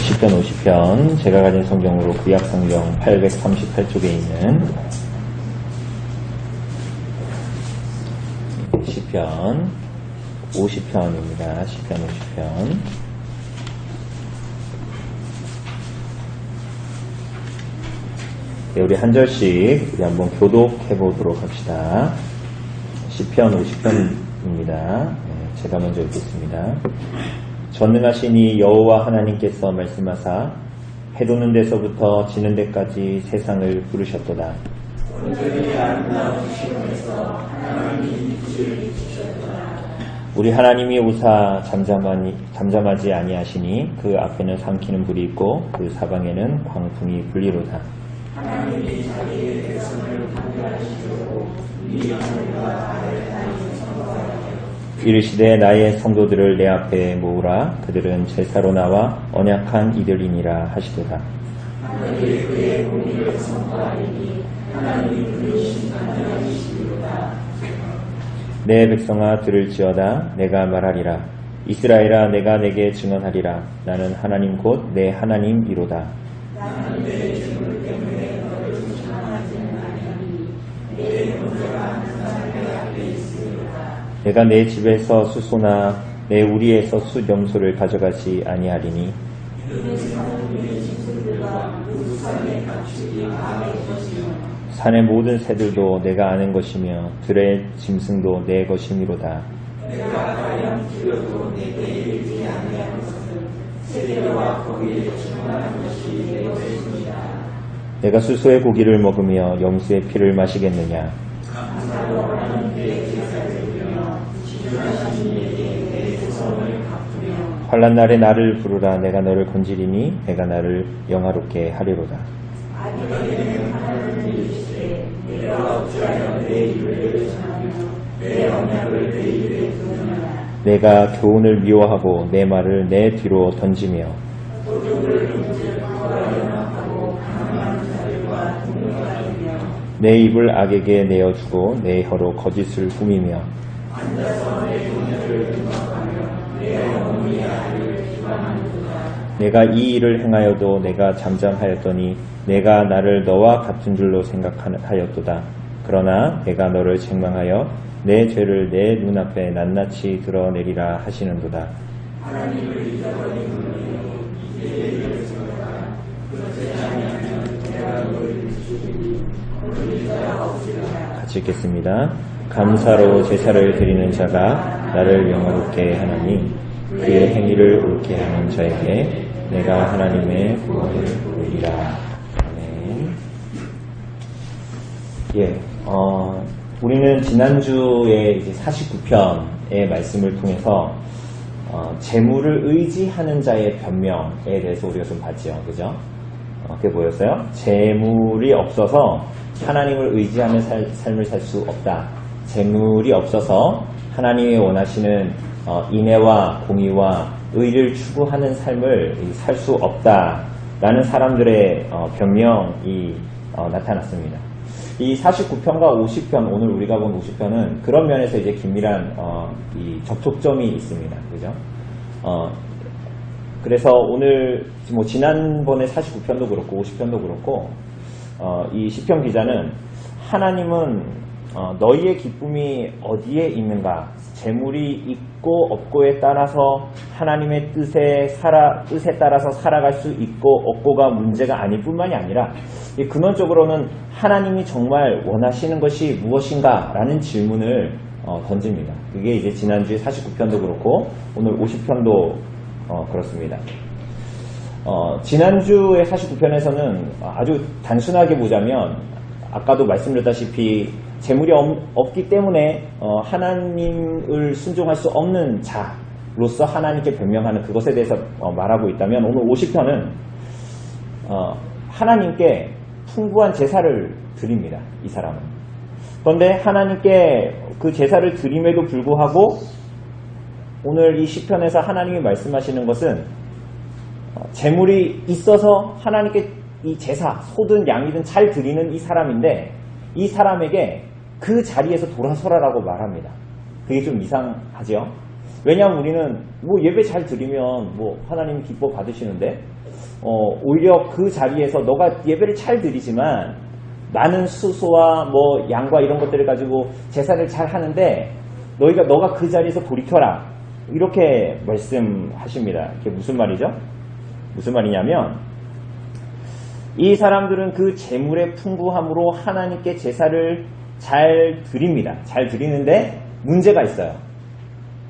시편 50편, 제가 가진 성경으로 구약성경 838쪽에 있는 시편 50편입니다. 시편 50편. 네, 우리 한 절씩 우리 한번 교독해 보도록 합시다. 시편 50편입니다. 네, 제가 먼저 읽겠습니다. 전능하시니 여호와 하나님께서 말씀하사 해돋는 데서부터 지는 데까지 세상을 부르셨도다. 우리 하나님이 오사 잠잠하지 아니하시니 그 앞에는 삼키는 불이 있고 그 사방에는 광풍이 불리로다. 하나님이 자기의 백성을 판결하시려고 이 하늘과 아래를 다니는 선거하여 이르시되 나의 성도들을 내 앞에 모으라. 그들은 제사로 나와 언약한 이들이니라 하시도다. 하늘이 그의 공의를 선포하리니 하나님이 부르신 하나님이시로다. 내 백성아 들을지어다. 내가 말하리라. 이스라엘아 내가 내게 증언하리라. 나는 하나님 곧 내 하나님이로다. 나는 내 증언 때문에 너를 조심하지는 아니하니 내 문제가 항상 내 앞에 있으리로다. 내가 내 집에서 수소나 내 우리에서 수염소를 가져가지 아니하리니 산의 모든 새들도 내가 아는 것이며 들의 짐승도 내 것이미로다. 내가 가량 들여도 내게 이르지 아니한 것은 새들과 거기에 충만한 것이 내 것입니다. 내가 수소의 고기를 먹으며 염소의 피를 마시겠느냐. 감사로 하나님께 제사를 드리며 지존하신 이에게 내 소성을 갚으며 환난 날에 나를 부르라. 내가 너를 건지리니 내가 나를 영화롭게 하리로다. 아니면 하나님을 이르시되 내가 어찌하여 내 일을 전하며 내 언약을 내 입에 두느냐. 내가 교훈을 미워하고 내 말을 내 뒤로 던지며 도둑을 연합하고 강한 자들과 동료하며 내 입을 악에게 내어주고 내 혀로 거짓을 꾸미며 앉아서 내 동료를 비방하며 내 어머니의 아이를 비방하는도다. 내가 이 일을 행하여도 내가 잠잠하였더니 내가 나를 너와 같은 줄로 생각하였도다. 그러나 내가 너를 책망하여 내 죄를 내 눈앞에 낱낱이 드러내리라 하시는도다. 하나님을 잊어버린 분이요 이제 이르시도다. 그렇지 아니하면 내가 너를 죽이니 너를 자가 없으리라. 같이 읽겠습니다. 감사로 제사를 드리는 자가 나를 영화롭게 하나니 그의 행위를 옳게 하는 자에게 내가 하나님의 구원을 보이리라. 아멘. 예, 우리는 지난주에 이제 49편의 말씀을 통해서 재물을 의지하는 자의 변명에 대해서 우리가 좀 봤죠, 그죠? 그게 뭐였어요? 재물이 없어서 하나님을 의지하는 삶을 살 수 없다. 재물이 없어서 하나님이 원하시는 인애와 공의와 의를 추구하는 삶을 살 수 없다라는 사람들의 변명이 나타났습니다. 이 49편과 50편, 오늘 우리가 본 50편은 그런 면에서 이제 긴밀한 이 접촉점이 있습니다. 그죠? 그래서 오늘 뭐 지난번에 49편도 그렇고 50편도 그렇고 이 시편 기자는 하나님은 너희의 기쁨이 어디에 있는가? 재물이 있고 없고에 따라서 하나님의 뜻에 따라서 살아갈 수 있고 없고가 문제가 아닐 뿐만이 아니라 근원적으로는 하나님이 정말 원하시는 것이 무엇인가? 라는 질문을 던집니다. 그게 이제 지난주에 49편도 그렇고 오늘 50편도 그렇습니다. 지난주에 49편에서는 아주 단순하게 보자면 아까도 말씀드렸다시피 재물이 없기 때문에 하나님을 순종할 수 없는 자로서 하나님께 변명하는 그것에 대해서 말하고 있다면 오늘 50편은 하나님께 풍부한 제사를 드립니다. 이 사람은. 그런데 하나님께 그 제사를 드림에도 불구하고 오늘 이 시편에서 하나님이 말씀하시는 것은 재물이 있어서 하나님께 이 제사, 소든 양이든 잘 드리는 이 사람인데 이 사람에게 그 자리에서 돌아서라라고 말합니다. 그게 좀 이상하죠? 왜냐하면 우리는 뭐 예배 잘 드리면 뭐 하나님이 기뻐 받으시는데 오히려 그 자리에서 너가 예배를 잘 드리지만 많은 수소와 뭐 양과 이런 것들을 가지고 제사를 잘 하는데 너가 그 자리에서 돌이켜라 이렇게 말씀하십니다. 이게 무슨 말이죠? 무슨 말이냐면 이 사람들은 그 재물의 풍부함으로 하나님께 제사를 잘 드립니다. 잘 드리는데 문제가 있어요.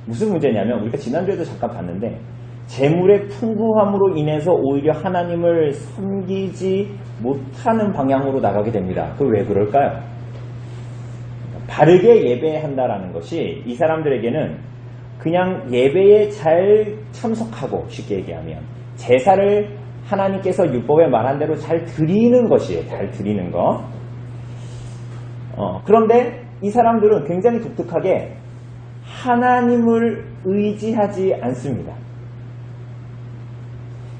무슨 문제냐면 우리가 지난주에도 잠깐 봤는데 재물의 풍부함으로 인해서 오히려 하나님을 섬기지 못하는 방향으로 나가게 됩니다. 그 왜 그럴까요? 바르게 예배한다라는 것이 이 사람들에게는 그냥 예배에 잘 참석하고 쉽게 얘기하면 제사를 하나님께서 율법에 말한 대로 잘 드리는 것이에요. 잘 드리는 거. 그런데 이 사람들은 굉장히 독특하게 하나님을 의지하지 않습니다.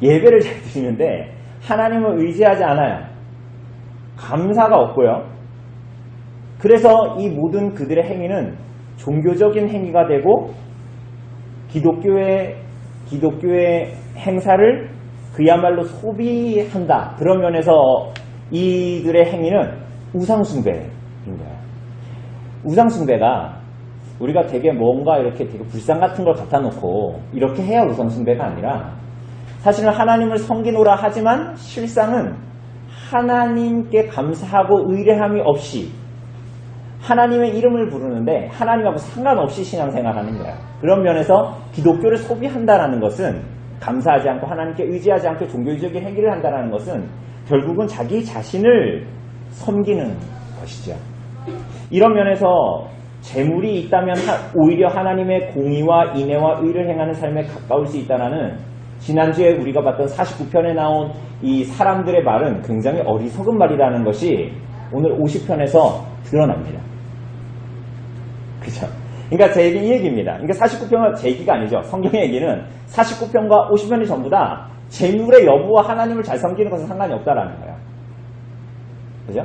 예배를 잘 드리는데 하나님을 의지하지 않아요. 감사가 없고요. 그래서 이 모든 그들의 행위는 종교적인 행위가 되고 기독교의 행사를 그야말로 소비한다. 그런 면에서 이들의 행위는 우상숭배인 거예요. 우상숭배가 우리가 되게 뭔가 이렇게 되게 불상 같은 걸 갖다 놓고 이렇게 해야 우상숭배가 아니라 사실은 하나님을 섬기노라 하지만 실상은 하나님께 감사하고 의뢰함이 없이 하나님의 이름을 부르는데 하나님하고 상관없이 신앙생활하는 거야. 그런 면에서 기독교를 소비한다는 것은 감사하지 않고 하나님께 의지하지 않고 종교적인 행위를 한다는 것은 결국은 자기 자신을 섬기는 것이죠. 이런 면에서 재물이 있다면 오히려 하나님의 공의와 인애와 의를 행하는 삶에 가까울 수 있다는 지난주에 우리가 봤던 49편에 나온 이 사람들의 말은 굉장히 어리석은 말이라는 것이 오늘 50편에서 드러납니다. 그죠? 그러니까 제 얘기 이 얘기입니다. 그러니까 49편은 제 얘기가 아니죠. 성경의 얘기는 49편과 50편이 전부 다 재물의 여부와 하나님을 잘 섬기는 것은 상관이 없다라는 거예요. 그죠?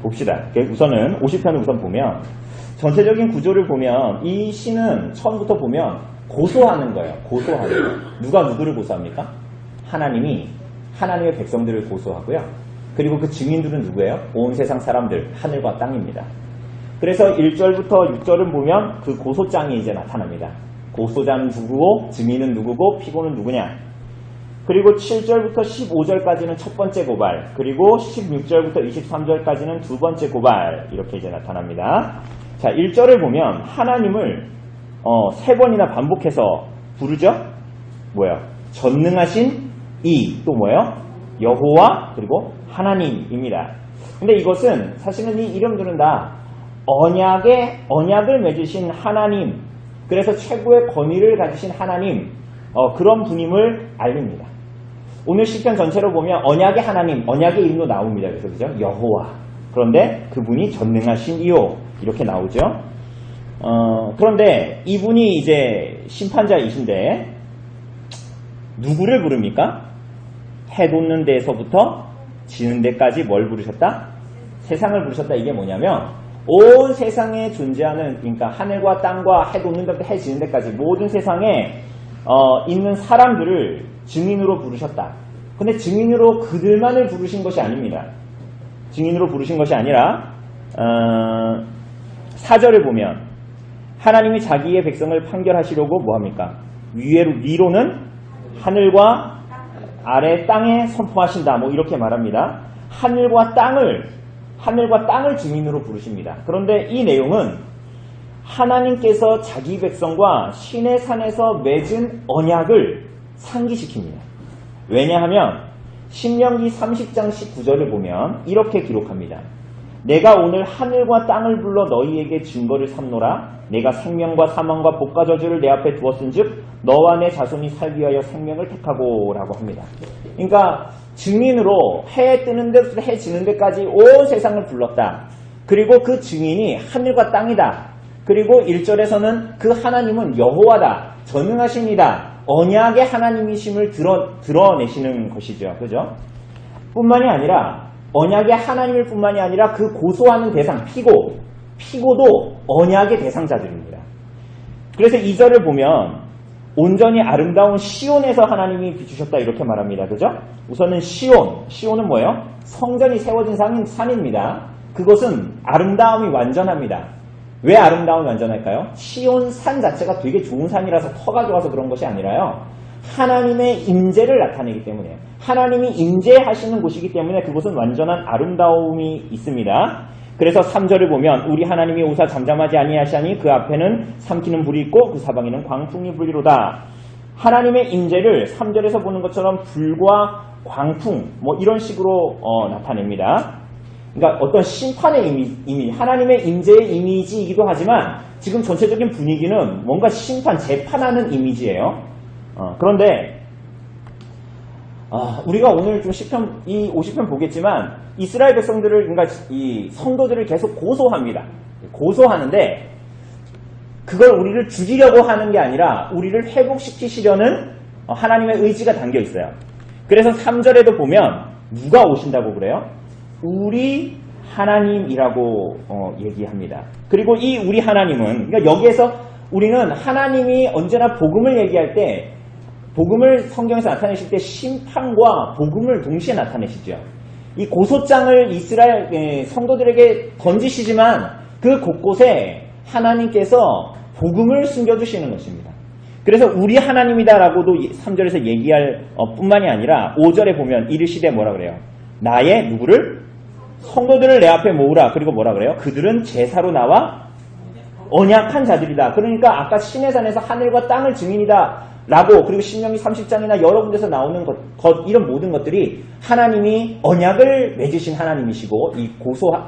봅시다. 우선은 50편을 우선 보면 전체적인 구조를 보면 이 시는 처음부터 보면 고소하는 거예요. 고소하는 거예요. 누가 누구를 고소합니까? 하나님이 하나님의 백성들을 고소하고요. 그리고 그 증인들은 누구예요? 온 세상 사람들, 하늘과 땅입니다. 그래서 1절부터 6절을 보면 그 고소장이 이제 나타납니다. 고소자는 누구고 증인은 누구고 피고는 누구냐. 그리고 7절부터 15절까지는 첫 번째 고발, 그리고 16절부터 23절까지는 두 번째 고발, 이렇게 이제 나타납니다. 자, 1절을 보면 하나님을 세 번이나 반복해서 부르죠? 뭐예요? 전능하신 이, 또 뭐예요? 여호와, 그리고 하나님입니다. 근데 이것은 사실은 이 이름들은 다 언약을 맺으신 하나님, 그래서 최고의 권위를 가지신 하나님, 그런 분임을 알립니다. 오늘 시편 전체로 보면 언약의 하나님, 언약의 이름도 나옵니다. 그래서 그죠? 여호와. 그런데 그분이 전능하신 이요, 이렇게 나오죠. 그런데 이분이 이제 심판자이신데 누구를 부릅니까? 해 돋는 데에서부터 지는 데까지 뭘 부르셨다? 세상을 부르셨다. 이게 뭐냐면 온 세상에 존재하는, 그러니까 하늘과 땅과 해 돋는 데부터 해 지는 데까지 모든 세상에 있는 사람들을 증인으로 부르셨다. 근데 증인으로 그들만을 부르신 것이 아닙니다. 증인으로 부르신 것이 아니라 4절을 보면 하나님이 자기의 백성을 판결하시려고 뭐합니까? 위로는 하늘과 아래 땅에 선포하신다. 뭐 이렇게 말합니다. 하늘과 땅을 증인으로 부르십니다. 그런데 이 내용은 하나님께서 자기 백성과 신의 산에서 맺은 언약을 상기시킵니다. 왜냐하면 신명기 30장 19절을 보면 이렇게 기록합니다. 내가 오늘 하늘과 땅을 불러 너희에게 증거를 삼노라. 내가 생명과 사망과 복과 저주를 내 앞에 두었은즉 너와 내 자손이 살기 위하여 생명을 택하고 라고 합니다. 그러니까 증인으로 해 뜨는 데부터 해 지는 데까지 온 세상을 불렀다. 그리고 그 증인이 하늘과 땅이다. 그리고 1절에서는 그 하나님은 여호와다. 전능하십니다. 언약의 하나님이심을 드러내시는 것이죠. 그죠? 뿐만이 아니라 언약의 하나님일 뿐만이 아니라 그 고소하는 대상, 피고도 언약의 대상자들입니다. 그래서 2절을 보면 온전히 아름다운 시온에서 하나님이 비추셨다 이렇게 말합니다. 그죠? 우선은 시온은 뭐예요? 성전이 세워진 산입니다. 그것은 아름다움이 완전합니다. 왜 아름다움이 완전할까요? 시온 산 자체가 되게 좋은 산이라서 터가 좋아서 그런 것이 아니라요. 하나님의 임재를 나타내기 때문에 하나님이 임재하시는 곳이기 때문에 그곳은 완전한 아름다움이 있습니다. 그래서 3절을 보면 우리 하나님이 오사 잠잠하지 아니하시니 그 앞에는 삼키는 불이 있고 그 사방에는 광풍이 불리로다. 하나님의 임재를 3절에서 보는 것처럼 불과 광풍 뭐 이런 식으로 나타냅니다. 그러니까 어떤 심판의 이미지, 하나님의 임재의 이미지이기도 하지만 지금 전체적인 분위기는 뭔가 심판, 재판하는 이미지예요. 그런데 우리가 오늘 좀 이 50편 보겠지만 이스라엘 백성들을, 그러니까 이 성도들을 계속 고소합니다. 고소하는데 그걸 우리를 죽이려고 하는 게 아니라 우리를 회복시키시려는 하나님의 의지가 담겨 있어요. 그래서 3절에도 보면 누가 오신다고 그래요? 우리 하나님이라고 얘기합니다. 그리고 이 우리 하나님은, 그러니까 여기에서 우리는 하나님이 언제나 복음을 얘기할 때, 복음을 성경에서 나타내실 때 심판과 복음을 동시에 나타내시죠. 이 고소장을 이스라엘 성도들에게 던지시지만 그 곳곳에 하나님께서 복음을 숨겨두시는 것입니다. 그래서 우리 하나님이다라고도 3절에서 얘기할 뿐만이 아니라 5절에 보면 이르시되 뭐라 그래요? 나의 누구를? 성도들을 내 앞에 모으라. 그리고 뭐라 그래요? 그들은 제사로 나와 언약한 자들이다. 그러니까 아까 시내산에서 하늘과 땅을 증인이다 라고, 그리고 신명기 30장이나 여러 군데서 나오는 이런 모든 것들이 하나님이 언약을 맺으신 하나님이시고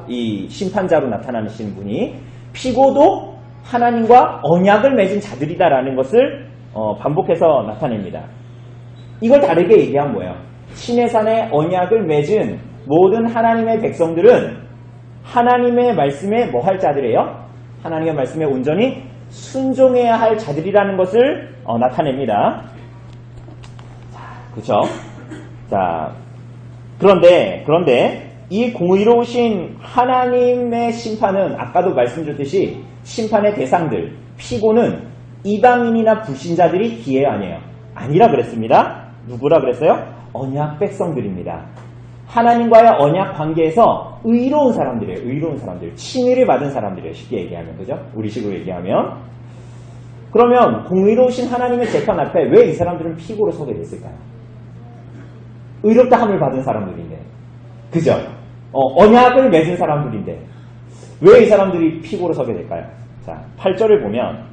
이 심판자로 나타나시는 분이 피고도 하나님과 언약을 맺은 자들이다라는 것을 반복해서 나타냅니다. 이걸 다르게 얘기한 뭐예요? 시내산에 언약을 맺은 모든 하나님의 백성들은 하나님의 말씀에 뭐 할 자들이에요? 하나님의 말씀에 온전히 순종해야 할 자들이라는 것을 나타냅니다. 그렇죠? 자, 그런데 이 공의로우신 하나님의 심판은 아까도 말씀드렸듯이 심판의 대상들, 피고는 이방인이나 불신자들이 기회 아니라 그랬습니다. 누구라 그랬어요? 언약 백성들입니다. 하나님과의 언약 관계에서 의로운 사람들이에요. 의로운 사람들. 칭의를 받은 사람들이에요. 쉽게 얘기하면. 그죠? 우리식으로 얘기하면. 그러면 공의로우신 하나님의 재판 앞에 왜 이 사람들은 피고로 서게 됐을까요? 의롭다함을 받은 사람들인데. 그죠? 언약을 맺은 사람들인데. 왜 이 사람들이 피고로 서게 될까요? 자, 8절을 보면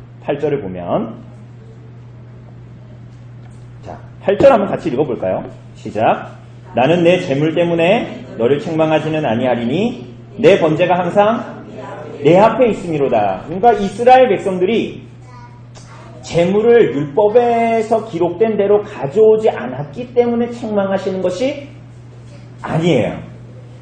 자, 8절 한번 같이 읽어볼까요? 시작. 나는 내 재물 때문에 너를 책망하지는 아니하리니 내 번제가 항상 내 앞에 있음이로다. 그러니까 이스라엘 백성들이 재물을 율법에서 기록된 대로 가져오지 않았기 때문에 책망하시는 것이 아니에요.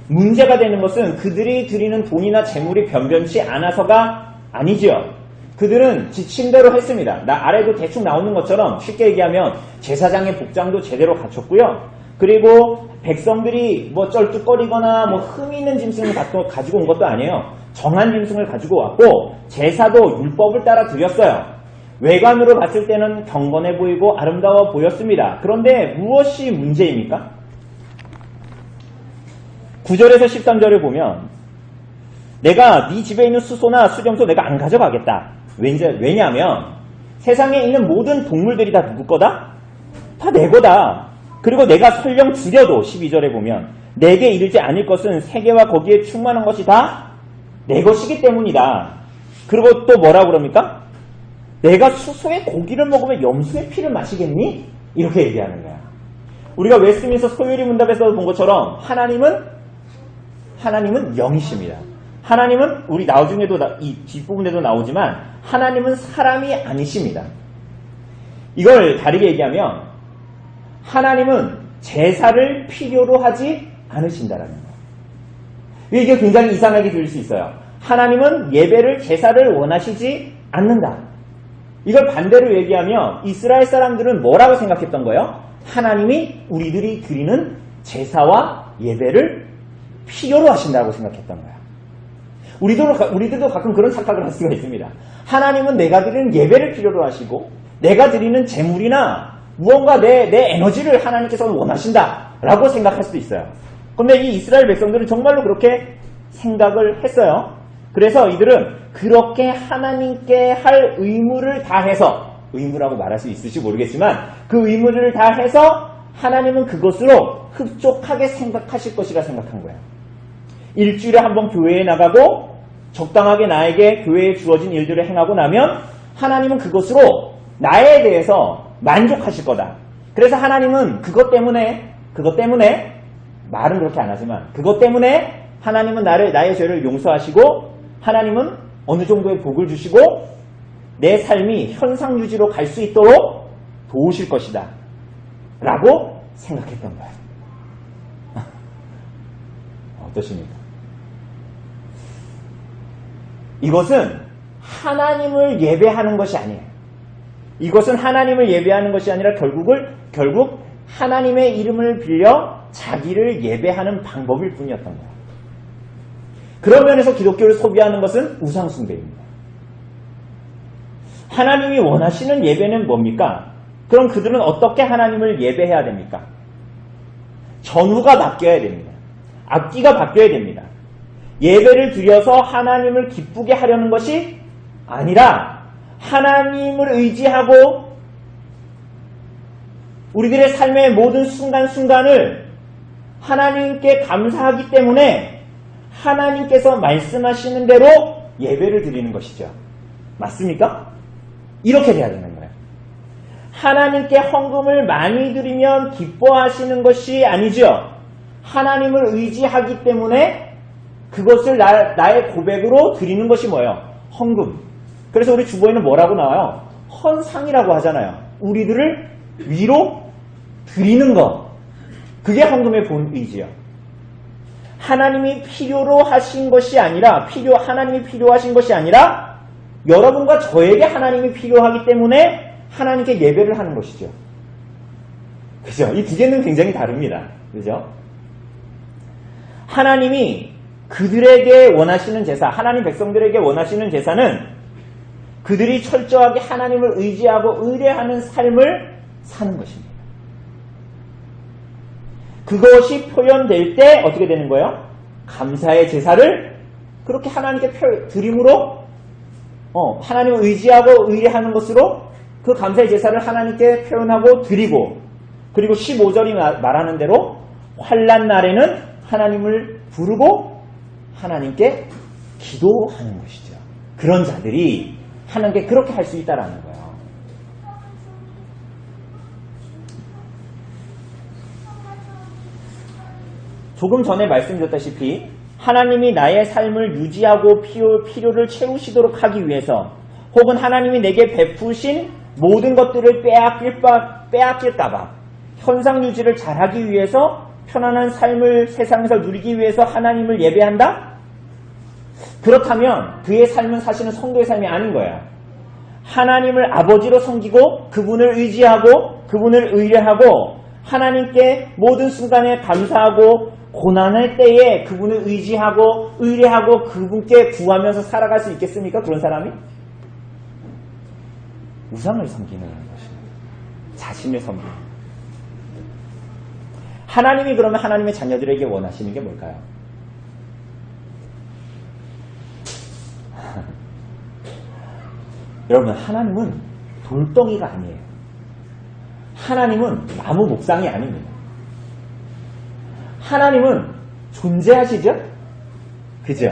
문제가 되는 것은 그들이 드리는 돈이나 재물이 변변치 않아서가 아니죠. 그들은 지침대로 했습니다. 아래도 대충 나오는 것처럼 쉽게 얘기하면 제사장의 복장도 제대로 갖췄고요. 그리고 백성들이 뭐 쩔뚝거리거나 뭐 흠이 있는 짐승을 가지고 온 것도 아니에요. 정한 짐승을 가지고 왔고 제사도 율법을 따라 드렸어요. 외관으로 봤을 때는 경건해 보이고 아름다워 보였습니다. 그런데 무엇이 문제입니까? 9절에서 13절을 보면 내가 네 집에 있는 수소나 수렴소 내가 안 가져가겠다. 왜냐하면 세상에 있는 모든 동물들이 다 누구 거다? 다 내 거다. 그리고 내가 설령 줄여도 12절에 보면 내게 이르지 않을 것은 세계와 거기에 충만한 것이 다 내 것이기 때문이다. 그리고 또 뭐라 그럽니까? 내가 수소의 고기를 먹으면 염소의 피를 마시겠니? 이렇게 얘기하는 거야. 우리가 웨스트민스터 소요리 문답에서 본 것처럼 하나님은 영이십니다. 하나님은 우리 나중에도 이 뒷부분에도 나오지만 하나님은 사람이 아니십니다. 이걸 다르게 얘기하면 하나님은 제사를 필요로 하지 않으신다라는 거예요. 이게 굉장히 이상하게 들릴 수 있어요. 하나님은 예배를, 제사를 원하시지 않는다. 이걸 반대로 얘기하면 이스라엘 사람들은 뭐라고 생각했던 거예요? 하나님이 우리들이 드리는 제사와 예배를 필요로 하신다고 생각했던 거예요. 우리들도 가끔 그런 착각을 할 수가 있습니다. 하나님은 내가 드리는 예배를 필요로 하시고 내가 드리는 재물이나 무언가 내 에너지를 하나님께서 원하신다라고 생각할 수도 있어요. 그런데 이 이스라엘 백성들은 정말로 그렇게 생각을 했어요. 그래서 이들은 그렇게 하나님께 할 의무를 다해서, 의무라고 말할 수 있을지 모르겠지만 그 의무를 다해서 하나님은 그것으로 흡족하게 생각하실 것이라 생각한 거예요. 일주일에 한 번 교회에 나가고 적당하게 나에게 교회에 주어진 일들을 행하고 나면 하나님은 그것으로 나에 대해서 만족하실 거다. 그래서 하나님은 그것 때문에 말은 그렇게 안 하지만 그것 때문에 하나님은 나의 죄를 용서하시고 하나님은 어느 정도의 복을 주시고 내 삶이 현상 유지로 갈 수 있도록 도우실 것이다 라고 생각했던 거예요. 어떠십니까? 이것은 하나님을 예배하는 것이 아니에요. 이것은 하나님을 예배하는 것이 아니라 결국 하나님의 이름을 빌려 자기를 예배하는 방법일 뿐이었던 거예요. 그런 면에서 기독교를 소비하는 것은 우상숭배입니다. 하나님이 원하시는 예배는 뭡니까? 그럼 그들은 어떻게 하나님을 예배해야 됩니까? 전후가 바뀌어야 됩니다. 앞뒤가 바뀌어야 됩니다. 예배를 드려서 하나님을 기쁘게 하려는 것이 아니라 하나님을 의지하고 우리들의 삶의 모든 순간순간을 하나님께 감사하기 때문에 하나님께서 말씀하시는 대로 예배를 드리는 것이죠. 맞습니까? 이렇게 돼야 되는 거예요. 하나님께 헌금을 많이 드리면 기뻐하시는 것이 아니죠. 하나님을 의지하기 때문에 그것을 나의 고백으로 드리는 것이 뭐예요? 헌금. 그래서 우리 주보에는 뭐라고 나와요? 헌상이라고 하잖아요. 우리들을 위로 드리는 것. 그게 헌금의 본의지요. 하나님이 필요로 하신 것이 아니라 하나님이 필요하신 것이 아니라 여러분과 저에게 하나님이 필요하기 때문에 하나님께 예배를 하는 것이죠. 그죠? 이 두 개는 굉장히 다릅니다. 그죠? 하나님이 그들에게 원하시는 제사, 하나님 백성들에게 원하시는 제사는 그들이 철저하게 하나님을 의지하고 의뢰하는 삶을 사는 것입니다. 그것이 표현될 때 어떻게 되는 거예요? 감사의 제사를 그렇게 하나님께 드림으로 하나님을 의지하고 의뢰하는 것으로 그 감사의 제사를 하나님께 표현하고 드리고 그리고 15절이 말하는 대로 환난 날에는 하나님을 부르고 하나님께 기도하는 것이죠. 그런 자들이 하나님께 그렇게 할 수 있다라는 거예요. 조금 전에 말씀드렸다시피 하나님이 나의 삶을 유지하고 필요를 채우시도록 하기 위해서 혹은 하나님이 내게 베푸신 모든 것들을 빼앗길까봐 현상 유지를 잘하기 위해서 편안한 삶을 세상에서 누리기 위해서 하나님을 예배한다? 그렇다면 그의 삶은 사실은 성도의 삶이 아닌 거야. 하나님을 아버지로 섬기고 그분을 의지하고 그분을 의뢰하고 하나님께 모든 순간에 감사하고 고난할 때에 그분을 의지하고 의뢰하고 그분께 구하면서 살아갈 수 있겠습니까? 그런 사람이? 우상을 섬기는 것입니다. 자신을 섬기는. 하나님이 그러면 하나님의 자녀들에게 원하시는 게 뭘까요? 여러분, 하나님은 돌덩이가 아니에요. 하나님은 나무 목상이 아닙니다. 하나님은 존재하시죠? 그죠?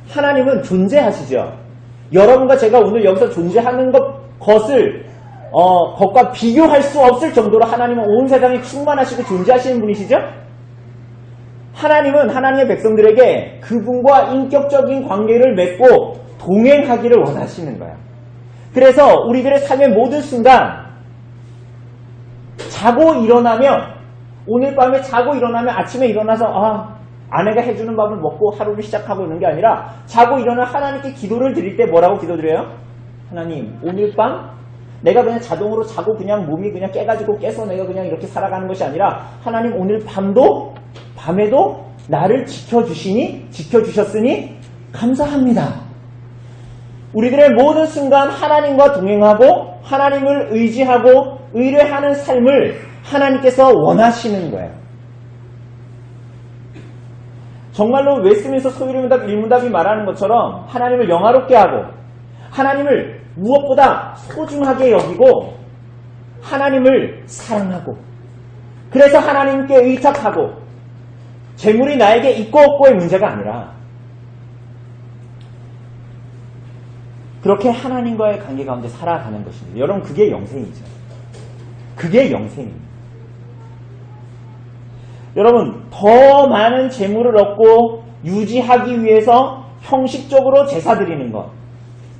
하나님은 존재하시죠? 여러분과 제가 오늘 여기서 존재하는 것과 비교할 수 없을 정도로 하나님은 온 세상에 충만하시고 존재하시는 분이시죠? 하나님은 하나님의 백성들에게 그분과 인격적인 관계를 맺고 동행하기를 원하시는 거예요. 그래서 우리들의 삶의 모든 순간 자고 일어나면 오늘 밤에 자고 일어나면 아침에 일어나서 아내가 해주는 밥을 먹고 하루를 시작하고 있는 게 아니라 자고 일어나 하나님께 기도를 드릴 때 뭐라고 기도드려요? 하나님, 오늘 밤 내가 그냥 자동으로 자고 그냥 몸이 그냥 깨서 내가 그냥 이렇게 살아가는 것이 아니라 하나님 오늘 밤에도 나를 지켜주셨으니 감사합니다. 우리들의 모든 순간 하나님과 동행하고 하나님을 의지하고 의뢰하는 삶을 하나님께서 원하시는 거예요. 정말로 웨스트민스터 소유문답 일문답이 말하는 것처럼 하나님을 영화롭게 하고 하나님을 무엇보다 소중하게 여기고 하나님을 사랑하고 그래서 하나님께 의탁하고 재물이 나에게 있고 없고의 문제가 아니라 그렇게 하나님과의 관계 가운데 살아가는 것입니다. 여러분 그게 영생이죠. 그게 영생입니다. 여러분 더 많은 재물을 얻고 유지하기 위해서 형식적으로 제사 드리는 것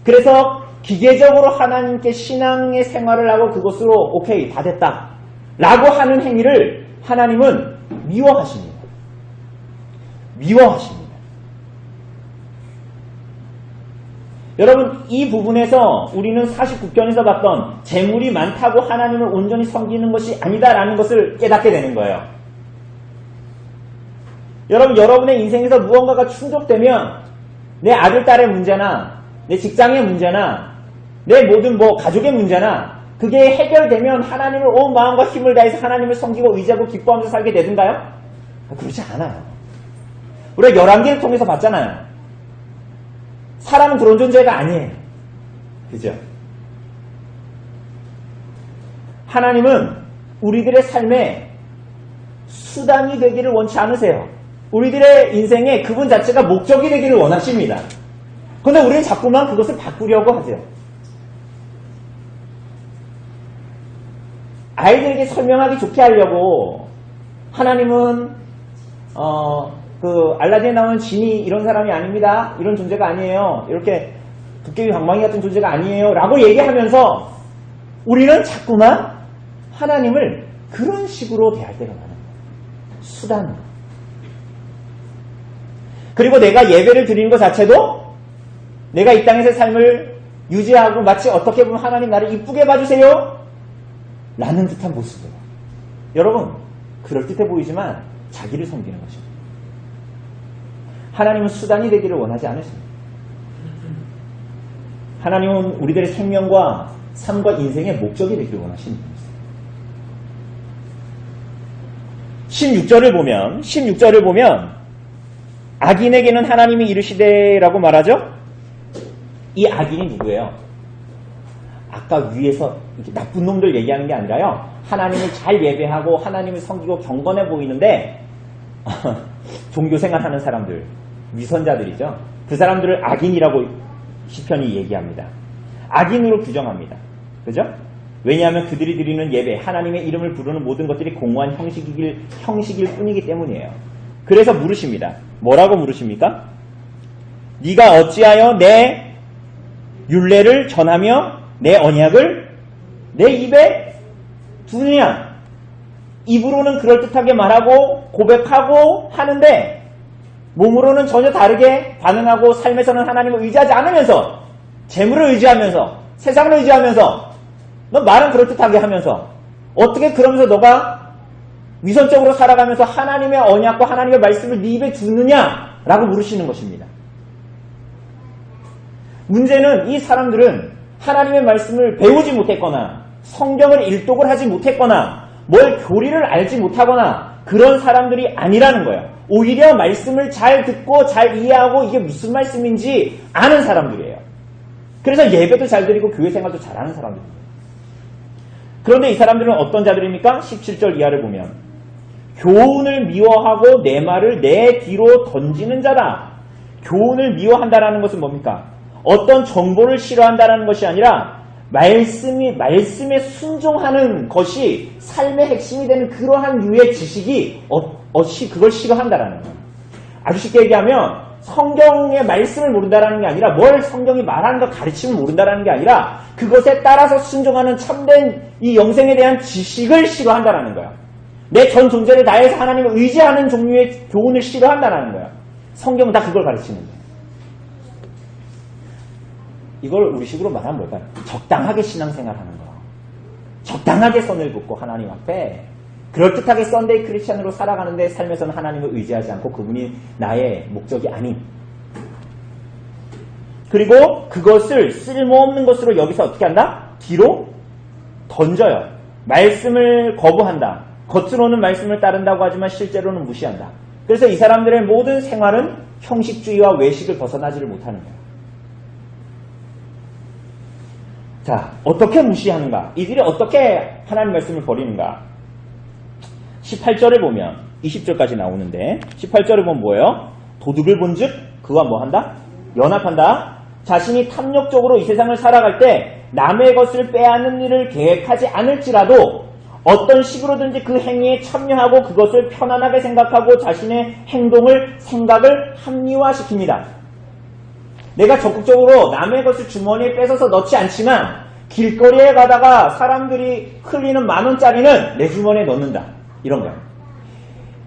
그래서 기계적으로 하나님께 신앙의 생활을 하고 그것으로 오케이 다 됐다 라고 하는 행위를 하나님은 미워하십니다. 미워하십니다. 여러분 이 부분에서 우리는 49편에서 봤던 재물이 많다고 하나님을 온전히 섬기는 것이 아니다라는 것을 깨닫게 되는 거예요. 여러분 여러분의 인생에서 무언가가 충족되면 내 아들 딸의 문제나 내 직장의 문제나 내 모든 가족의 문제나 그게 해결되면 하나님을 온 마음과 힘을 다해서 하나님을 섬기고 의지하고 기뻐하면서 살게 되든가요? 그렇지 않아요. 우리가 11개를 통해서 봤잖아요. 사람은 그런 존재가 아니에요. 그죠? 하나님은 우리들의 삶에 수단이 되기를 원치 않으세요. 우리들의 인생에 그분 자체가 목적이 되기를 원하십니다. 그런데 우리는 자꾸만 그것을 바꾸려고 하죠. 아이들에게 설명하기 좋게 하려고 하나님은 알라딘에 나오는 지니 이런 사람이 아닙니다. 이런 존재가 아니에요. 이렇게 도깨비 방망이 같은 존재가 아니에요. 라고 얘기하면서 우리는 자꾸만 하나님을 그런 식으로 대할 때가 많아요. 수단으로. 그리고 내가 예배를 드리는 것 자체도 내가 이 땅에서의 삶을 유지하고 마치 어떻게 보면 하나님 나를 이쁘게 봐주세요 라는 듯한 모습으로. 여러분 그럴듯해 보이지만 자기를 섬기는 것입니다. 하나님은 수단이 되기를 원하지 않으십니다. 하나님은 우리들의 생명과 삶과 인생의 목적이 되기를 원하시는 분이세요. 16절을 보면 악인에게는 하나님이 이르시되라고 말하죠. 이 악인이 누구예요? 아까 위에서 이렇게 나쁜 놈들 얘기하는 게 아니라요. 하나님을 잘 예배하고 하나님을 섬기고 경건해 보이는데 종교생활하는 사람들, 위선자들이죠. 그 사람들을 악인이라고 시편이 얘기합니다. 악인으로 규정합니다. 그죠? 왜냐하면 그들이 드리는 예배, 하나님의 이름을 부르는 모든 것들이 공허한 형식일 뿐이기 때문이에요. 그래서 물으십니다. 뭐라고 물으십니까? 네가 어찌하여 내 율례를 전하며 내 언약을 내 입에 두느냐? 입으로는 그럴듯하게 말하고 고백하고 하는데 몸으로는 전혀 다르게 반응하고 삶에서는 하나님을 의지하지 않으면서 재물을 의지하면서 세상을 의지하면서 너 말은 그럴듯하게 하면서 어떻게 그러면서 너가 위선적으로 살아가면서 하나님의 언약과 하나님의 말씀을 네 입에 두느냐라고 물으시는 것입니다. 문제는 이 사람들은 하나님의 말씀을 배우지 못했거나 성경을 일독을 하지 못했거나 뭘 교리를 알지 못하거나 그런 사람들이 아니라는 거예요. 오히려 말씀을 잘 듣고 잘 이해하고 이게 무슨 말씀인지 아는 사람들이에요. 그래서 예배도 잘 드리고 교회 생활도 잘하는 사람들입니다. 그런데 이 사람들은 어떤 자들입니까? 17절 이하를 보면 교훈을 미워하고 내 말을 내 뒤로 던지는 자다. 교훈을 미워한다라는 것은 뭡니까? 어떤 정보를 싫어한다라는 것이 아니라 말씀에 순종하는 것이 삶의 핵심이 되는 그러한 유의 지식이 그걸 싫어한다라는 거예요. 아주 쉽게 얘기하면 성경의 말씀을 모른다라는 게 아니라 뭘 성경이 말하는 것 가르침을 모른다라는 게 아니라 그것에 따라서 순종하는 참된 이 영생에 대한 지식을 싫어한다라는 거예요. 내 전 존재를 다해서 하나님을 의지하는 종류의 교훈을 싫어한다라는 거예요. 성경은 다 그걸 가르치는 거예요. 이걸 우리식으로 말하면 뭘까요? 적당하게 신앙생활하는 거. 적당하게 선을 긋고 하나님 앞에 그럴듯하게 썬데이 크리스찬으로 살아가는데 삶에서는 하나님을 의지하지 않고 그분이 나의 목적이 아닌 그리고 그것을 쓸모없는 것으로 여기서 어떻게 한다? 뒤로 던져요. 말씀을 거부한다. 겉으로는 말씀을 따른다고 하지만 실제로는 무시한다. 그래서 이 사람들의 모든 생활은 형식주의와 외식을 벗어나지를 못하는 거예요. 자, 어떻게 무시하는가? 이들이 어떻게 하나님 말씀을 버리는가? 18절을 보면 20절까지 나오는데 18절을 보면 뭐예요? 도둑을 본즉 그와 뭐 한다? 연합한다. 자신이 탐욕적으로 이 세상을 살아갈 때 남의 것을 빼앗는 일을 계획하지 않을지라도 어떤 식으로든지 그 행위에 참여하고 그것을 편안하게 생각하고 자신의 생각을 합리화시킵니다. 내가 적극적으로 남의 것을 주머니에 뺏어서 넣지 않지만 길거리에 가다가 사람들이 흘리는 10,000원짜리는 내 주머니에 넣는다. 이런 거예요.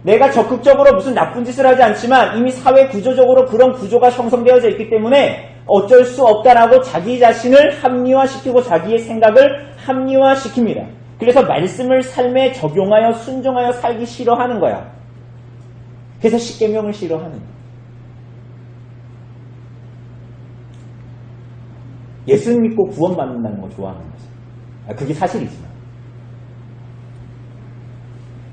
내가 적극적으로 무슨 나쁜 짓을 하지 않지만 이미 사회 구조적으로 그런 구조가 형성되어져 있기 때문에 어쩔 수 없다라고 자기 자신을 합리화시키고 자기의 생각을 합리화시킵니다. 그래서 말씀을 삶에 적용하여 순종하여 살기 싫어하는 거야. 그래서 십계명을 싫어하는 거야. 예수 믿고 구원받는다는 거 좋아하는 거죠. 그게 사실이지만.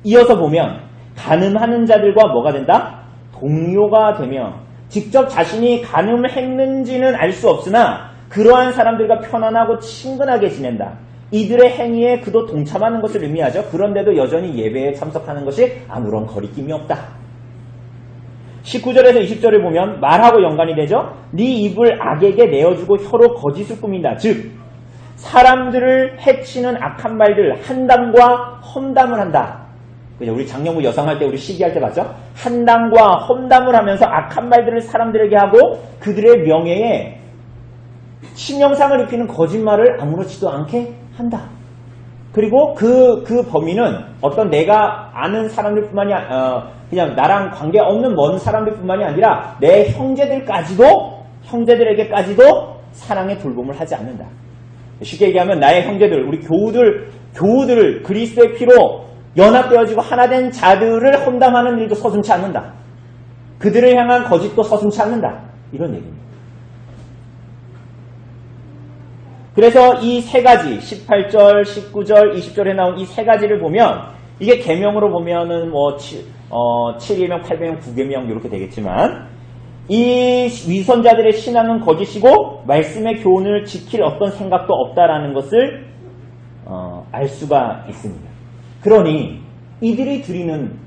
이어서 보면 간음하는 자들과 뭐가 된다? 동료가 되며 직접 자신이 간음을 했는지는 알 수 없으나 그러한 사람들과 편안하고 친근하게 지낸다. 이들의 행위에 그도 동참하는 것을 의미하죠. 그런데도 여전히 예배에 참석하는 것이 아무런 거리낌이 없다. 19절에서 20절을 보면 말하고 연관이 되죠. 네 입을 악에게 내어주고 혀로 거짓을 꾸민다. 즉 사람들을 해치는 악한 말들 한담과 험담을 한다. 우리 장영우 여상할 때 우리 시기할 때 봤죠? 한담과 험담을 하면서 악한 말들을 사람들에게 하고 그들의 명예에 신영상을 입히는 거짓말을 아무렇지도 않게 한다. 그리고 그 범인은 어떤 내가 아는 사람들뿐만이 그냥 나랑 관계없는 먼 사람들뿐만이 아니라 내 형제들에게까지도 사랑의 돌봄을 하지 않는다. 쉽게 얘기하면 나의 형제들, 우리 교우들을 그리스도의 피로 연합되어지고 하나된 자들을 험담하는 일도 서슴지 않는다. 그들을 향한 거짓도 서슴지 않는다. 이런 얘기입니다. 그래서 이 세 가지 18절, 19절, 20절에 나온 이 세 가지를 보면 이게 계명으로 보면은 뭐 7계명, 8계명, 9계명 이렇게 되겠지만 이 위선자들의 신앙은 거짓이고 말씀의 교훈을 지킬 어떤 생각도 없다라는 것을 알 수가 있습니다. 그러니 이들이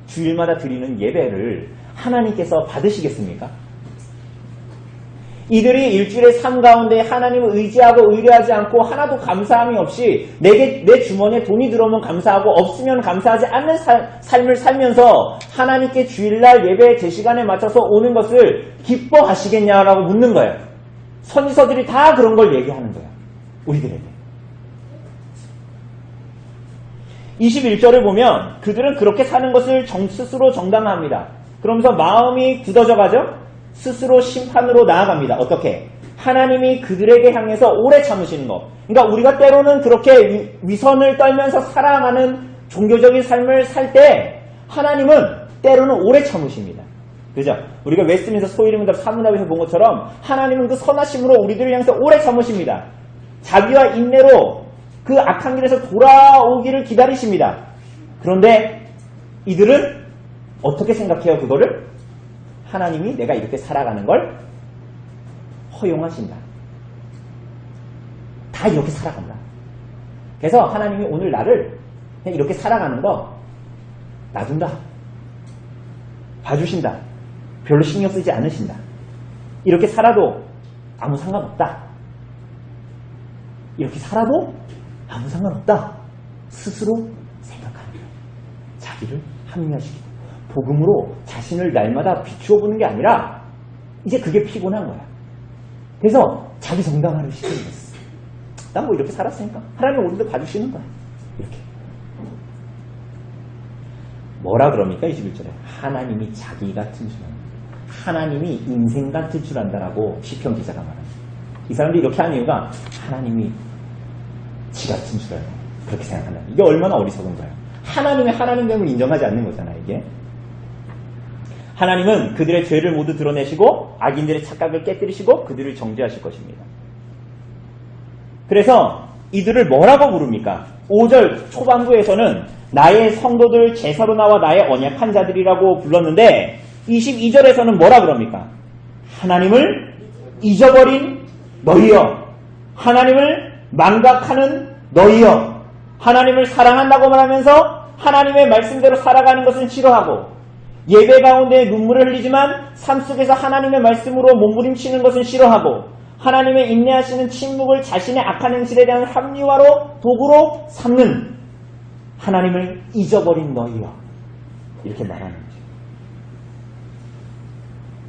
주일마다 드리는 예배를 하나님께서 받으시겠습니까? 이들이 일주일의 삶 가운데 하나님을 의지하고 의뢰하지 않고 하나도 감사함이 없이 내 주머니에 돈이 들어오면 감사하고 없으면 감사하지 않는 삶을 살면서 하나님께 주일날 예배 제 시간에 맞춰서 오는 것을 기뻐하시겠냐라고 묻는 거예요. 선지서들이 다 그런 걸 얘기하는 거예요. 우리들에게. 21절을 보면 그들은 그렇게 사는 것을 스스로 정당화합니다. 그러면서 마음이 굳어져 가죠. 스스로 심판으로 나아갑니다. 어떻게? 하나님이 그들에게 향해서 오래 참으시는 것. 그러니까 우리가 때로는 그렇게 위선을 떨면서 살아가는 종교적인 삶을 살 때 하나님은 때로는 오래 참으십니다. 그죠? 우리가 웨스트민스터 소위문답 사문답에서 본 것처럼 하나님은 그 선하심으로 우리들을 향해서 오래 참으십니다. 자비와 인내로 그 악한 길에서 돌아오기를 기다리십니다. 그런데 이들은 어떻게 생각해요? 그거를? 하나님이 내가 이렇게 살아가는 걸 허용하신다. 다 이렇게 살아간다. 그래서 하나님이 오늘 나를 그냥 이렇게 살아가는 거 놔둔다. 봐주신다. 별로 신경 쓰지 않으신다. 이렇게 살아도 아무 상관없다. 이렇게 살아도 아무 상관없다. 스스로 생각하는 거예요. 자기를 합리화시키고 복음으로 자신을 날마다 비추어 보는 게 아니라 이제 그게 피곤한 거야. 그래서 자기 정당화를 시키는 거였어. 난 뭐 이렇게 살았으니까 하나님 우리도 봐주시는 거야. 이렇게. 뭐라 그럽니까? 21절에 하나님이 자기 같은 줄 안다. 하나님이 인생 같은 줄 안다라고 시편 기자가 말합니다. 이 사람들이 이렇게 하는 이유가 하나님이 지 같은 줄 알고 그렇게 생각한다. 이게 얼마나 어리석은 거예요. 하나님의 하나님됨을 인정하지 않는 거잖아. 이게 하나님은 그들의 죄를 모두 드러내시고 악인들의 착각을 깨뜨리시고 그들을 정죄하실 것입니다. 그래서 이들을 뭐라고 부릅니까? 5절 초반부에서는 나의 성도들 제사로 나와 나의 언약한 자들이라고 불렀는데 22절에서는 뭐라 그럽니까? 하나님을 잊어버린 너희여, 하나님을 망각하는 너희여, 하나님을 사랑한다고 말하면서 하나님의 말씀대로 살아가는 것은 싫어하고 예배 가운데 눈물을 흘리지만 삶 속에서 하나님의 말씀으로 몸부림치는 것은 싫어하고 하나님의 인내하시는 침묵을 자신의 악한 행실에 대한 합리화로 도구로 삼는 하나님을 잊어버린 너희여, 이렇게 말하는 거죠.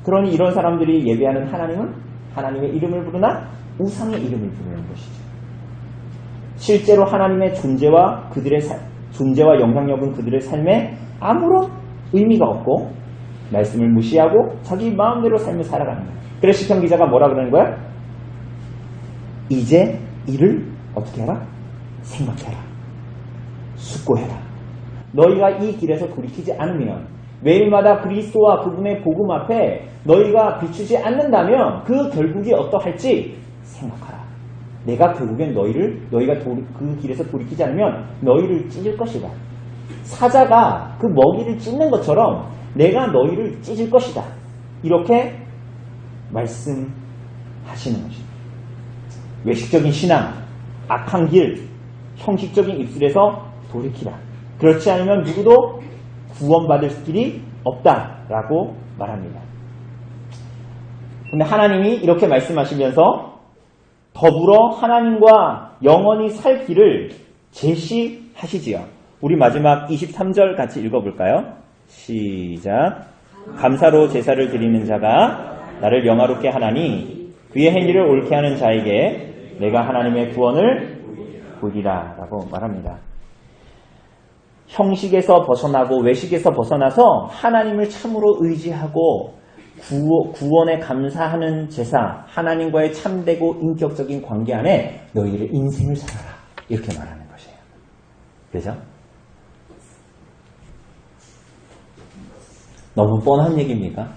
그러니 이런 사람들이 예배하는 하나님은 하나님의 이름을 부르나 우상의 이름을 부르는 것이죠. 실제로 하나님의 존재와 존재와 영향력은 그들의 삶에 아무런 의미가 없고 말씀을 무시하고 자기 마음대로 삶을 살아가는 거예요. 그래서 시편 기자가 뭐라 그러는 거야? 이제 이를 어떻게 해라? 생각해라. 숙고해라. 너희가 이 길에서 돌이키지 않으면, 매일마다 그리스도와 그분의 복음 앞에 너희가 비추지 않는다면 그 결국이 어떠할지 생각하라. 내가 결국엔 너희가 그 길에서 돌이키지 않으면 너희를 찢을 것이다. 사자가 그 먹이를 찢는 것처럼 내가 너희를 찢을 것이다. 이렇게 말씀하시는 것입니다. 외식적인 신앙, 악한 길, 형식적인 입술에서 돌이키라. 그렇지 않으면 누구도 구원받을 길이 없다라고 말합니다. 근데 하나님이 이렇게 말씀하시면서 더불어 하나님과 영원히 살 길을 제시하시지요. 우리 마지막 23절 같이 읽어볼까요? 시작. 감사로 제사를 드리는 자가 나를 영화롭게 하나니 그의 행위를 옳게 하는 자에게 내가 하나님의 구원을 보이리라 라고 말합니다. 형식에서 벗어나고 외식에서 벗어나서 하나님을 참으로 의지하고 구원에 감사하는 제사, 하나님과의 참되고 인격적인 관계 안에 너희의 인생을 살아라. 이렇게 말하는 것이에요. 그죠? 너무 뻔한 얘기입니까?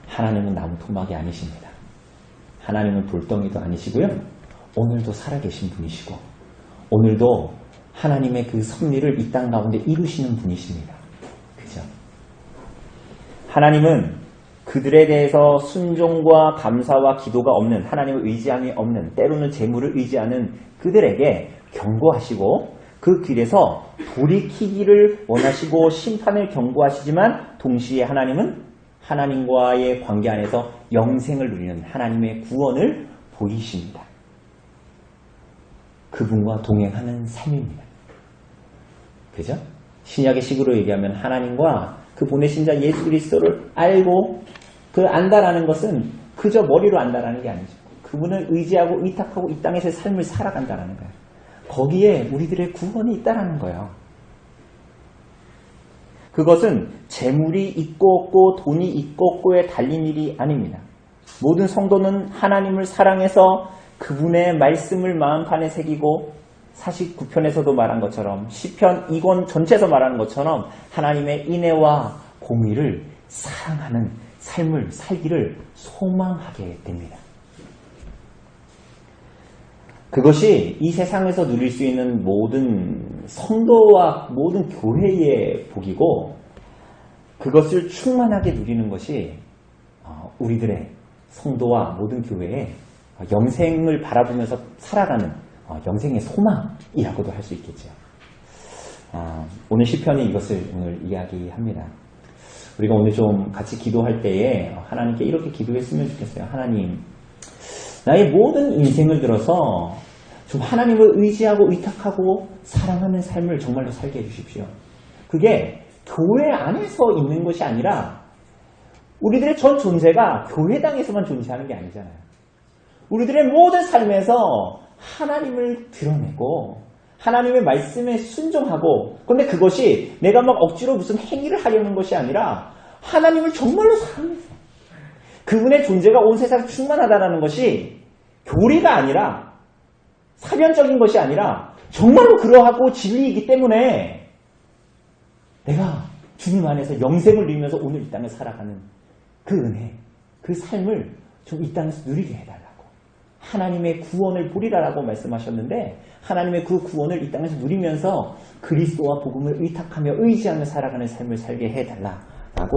하나님은 나무 토막이 아니십니다. 하나님은 돌덩이도 아니시고요. 오늘도 살아계신 분이시고 오늘도 하나님의 그 섭리를 이 땅 가운데 이루시는 분이십니다. 그죠? 하나님은 그들에 대해서 순종과 감사와 기도가 없는, 하나님을 의지함이 없는, 때로는 재물을 의지하는 그들에게 경고하시고 그 길에서 돌이키기를 원하시고 심판을 경고하시지만 동시에 하나님은 하나님과의 관계 안에서 영생을 누리는 하나님의 구원을 보이십니다. 그분과 동행하는 삶입니다. 그죠? 신약의 식으로 얘기하면 하나님과 그 보내신 자 예수 그리스도를 알고 그 안다라는 것은 그저 머리로 안다라는 게 아니죠. 그분을 의지하고 의탁하고 이 땅에서의 삶을 살아간다라는 거예요. 거기에 우리들의 구원이 있다라는 거예요. 그것은 재물이 있고 없고 돈이 있고 없고에 달린 일이 아닙니다. 모든 성도는 하나님을 사랑해서 그분의 말씀을 마음판에 새기고 49편에서도 말한 것처럼 시편 2권 전체에서 말하는 것처럼 하나님의 인애와 공의를 사랑하는 삶을 살기를 소망하게 됩니다. 그것이 이 세상에서 누릴 수 있는 모든 성도와 모든 교회의 복이고 그것을 충만하게 누리는 것이 우리들의 성도와 모든 교회의 영생을 바라보면서 살아가는 영생의 소망이라고도 할 수 있겠죠. 오늘 시편이 이것을 오늘 이야기합니다. 우리가 오늘 좀 같이 기도할 때에 하나님께 이렇게 기도했으면 좋겠어요. 하나님, 나의 모든 인생을 들어서 좀 하나님을 의지하고 의탁하고 사랑하는 삶을 정말로 살게 해주십시오. 그게 교회 안에서 있는 것이 아니라 우리들의 전 존재가 교회당에서만 존재하는 게 아니잖아요. 우리들의 모든 삶에서 하나님을 드러내고 하나님의 말씀에 순종하고, 그런데 그것이 내가 막 억지로 무슨 행위를 하려는 것이 아니라 하나님을 정말로 사랑해서 그분의 존재가 온 세상에 충만하다는 것이 교리가 아니라 사변적인 것이 아니라 정말로 그러하고 진리이기 때문에 내가 주님 안에서 영생을 누리면서 오늘 이 땅을 살아가는 그 은혜, 그 삶을 좀 이 땅에서 누리게 해달라고. 하나님의 구원을 보리라라고 말씀하셨는데 하나님의 그 구원을 이 땅에서 누리면서 그리스도와 복음을 의탁하며 의지하며 살아가는 삶을 살게 해달라.